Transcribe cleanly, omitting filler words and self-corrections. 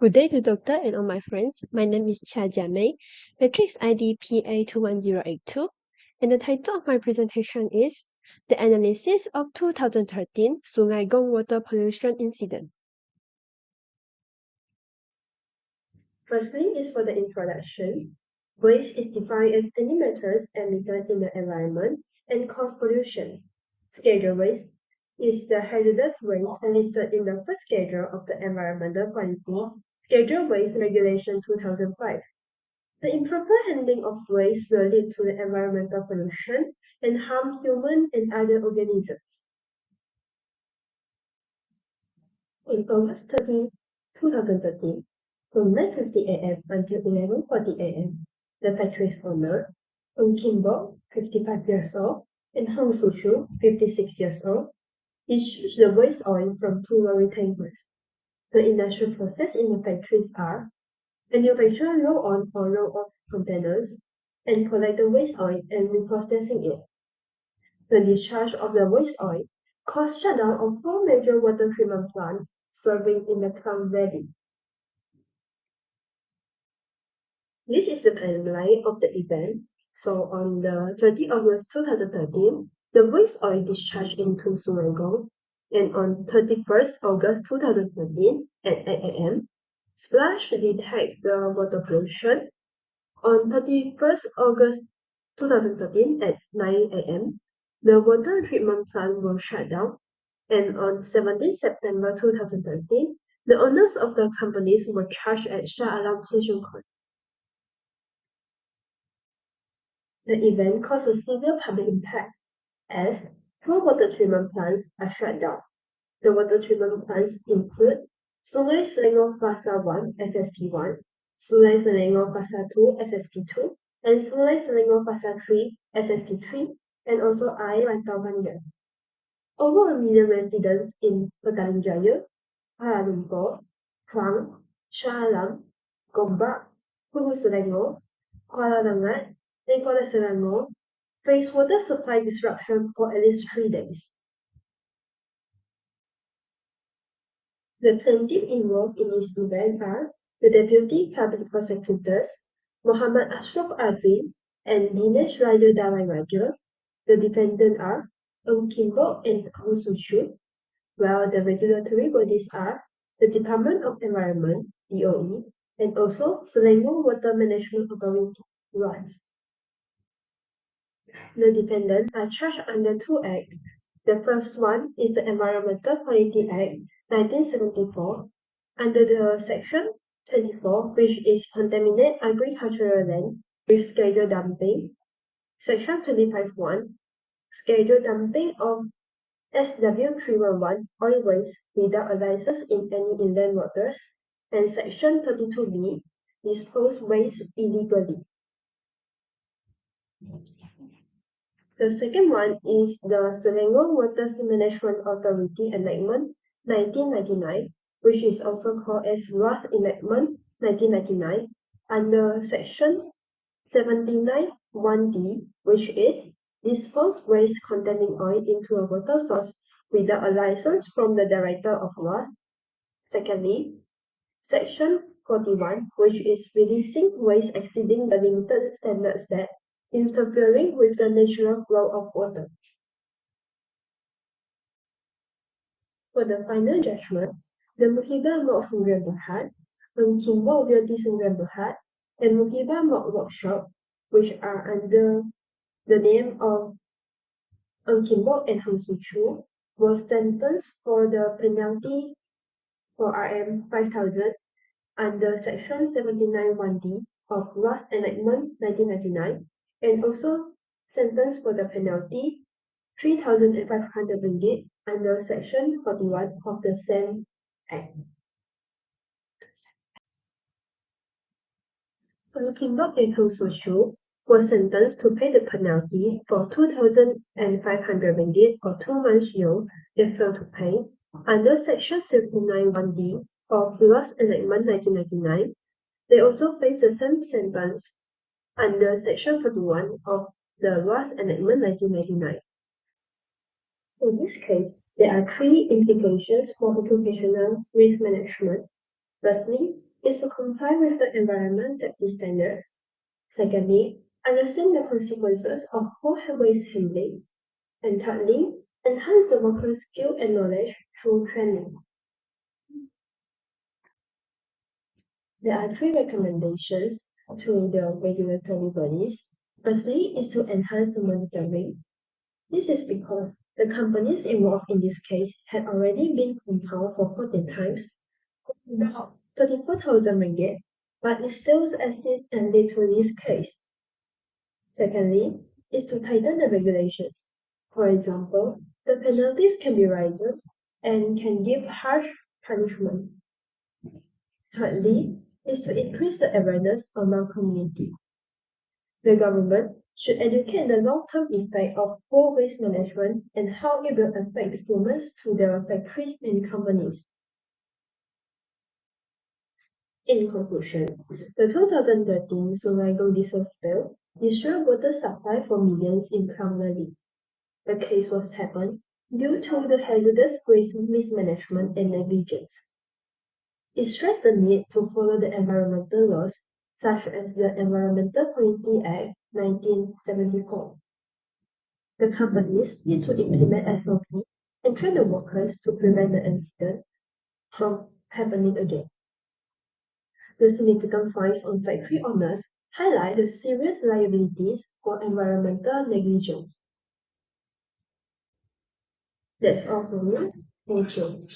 Good day to doctor and all my friends. My name is Cha Jiamei, matrix ID PA21082, and the title of my presentation is The Analysis of 2013 Sungai Gong Water Pollution Incident. Firstly is for the introduction. Waste is defined as any matters emitted in the environment and cause pollution. Schedule waste is the hazardous waste listed in the first schedule of the Environmental Quality Schedule Waste Regulation 2005. The improper handling of waste will lead to the environmental pollution and harm human and other organisms. On August 30, 2013, from 9:50 a.m. until 11:40 a.m., the factory's owner, Ng Kimbo, 55 years old, and Hong Su-chu, 56 years old, discharged the waste oil from two lorry tankers. The industrial process in the factories are manufacture roll-on or roll-off containers and collect the waste oil and reprocessing it. The discharge of the waste oil caused shutdown of four major water treatment plants serving in the Klang Valley. This is the timeline of the event. So on the 30th August 2013, the waste oil discharged into Sungai Gong, and on 31st August 2013 at 8 a.m., Splash detect the water pollution. On 31st August 2013 at 9 a.m., the water treatment plant was shut down, and on 17 September 2013, the owners of the companies were charged at Shah Alam Station Court. The event caused a severe public impact, as four water treatment plants are shut down. The water treatment plants include Sungai Selangor Fasa 1 SSP1, Sungai Selangor Fasa 2 SSP2, and Sungai Selangor Fasa 3 SSP3, and also Air Rantau Banjar. Over 1 million residents in Petaling Jaya, Kuala Lumpur, Klang, Shah Alam, Gombak, Hulu Selangor, Kuala Langat, and Kota Selangor face water supply disruption for at least 3 days. The plaintiffs involved in this event are the Deputy Public Prosecutors, Muhammad Ashraf Advin and Dinesh Raju Dalai Raja. The defendants are Ng Kimbo and Hong Su-chu, while the regulatory bodies are the Department of Environment, DOE, and also Selangor Water Management Authority, RAS. The defendants are charged under two acts. The first one is the Environmental Quality Act 1974, under the Section 24, which is Contaminate Agricultural Land with Schedule Dumping. Section 25(1), Schedule Dumping of SW311 oil waste without a license in any inland waters, and Section 32(b), Dispose waste illegally. The second one is the Selangor Water Management Authority Enactment 1999, which is also called as RAS Enactment 1999, under Section 79(1)(d), which is dispose waste containing oil into a water source without a license from the Director of RAS. Secondly, Section 41, which is releasing waste exceeding the limited standard set, interfering with the natural flow of water. For the final judgment, the Muhibah Mok 9 Berhad, Ng Kimbo Realty 9 Berhad, and Muhibah Mok Workshop, which are under the name of Ng Kimbo and Hong Su-chu, was sentenced for the penalty for RM 5,000 under Section 79(1)(d) of RAS Enactment 1999, and also sentenced for the penalty 3,500 ringgit under Section 41 of the same Act. Ng Kimbo and Hong Su-chu was sentenced to pay the penalty for 2,500 ringgit or 2 months jail if failed to pay under Section 79(1)(d) of RAS Enactment 1999. They also face the same sentence under Section 41 of the RAS Enactment 1999. In this case, there are three implications for occupational risk management. Firstly, is to comply with the environment safety standards. Secondly, understand the consequences of poor waste handling. And thirdly, enhance the workers' skill and knowledge through training. There are three recommendations to the regulatory bodies. Firstly is to enhance the monitoring. This is because the companies involved in this case had already been compounded for 14 times, about 34,000 ringgit, but it still exists and led to this case. Secondly, is to tighten the regulations. For example, the penalties can be risen and can give harsh punishment. Thirdly, is to increase the awareness among community. The government should educate the long-term effect of poor waste management and how it will affect humans through their factories and companies. In conclusion, the 2013 Sungai Gong diesel spill destroyed water supply for millions in Klang Valley. The case was happened due to the hazardous waste mismanagement and negligence. It stressed the need to follow the environmental laws such as the Environmental Quality Act 1974. The companies need to implement SOP and train the workers to prevent the incident from happening again. The significant fines on factory owners highlight the serious liabilities for environmental negligence. That's all from me. Thank you.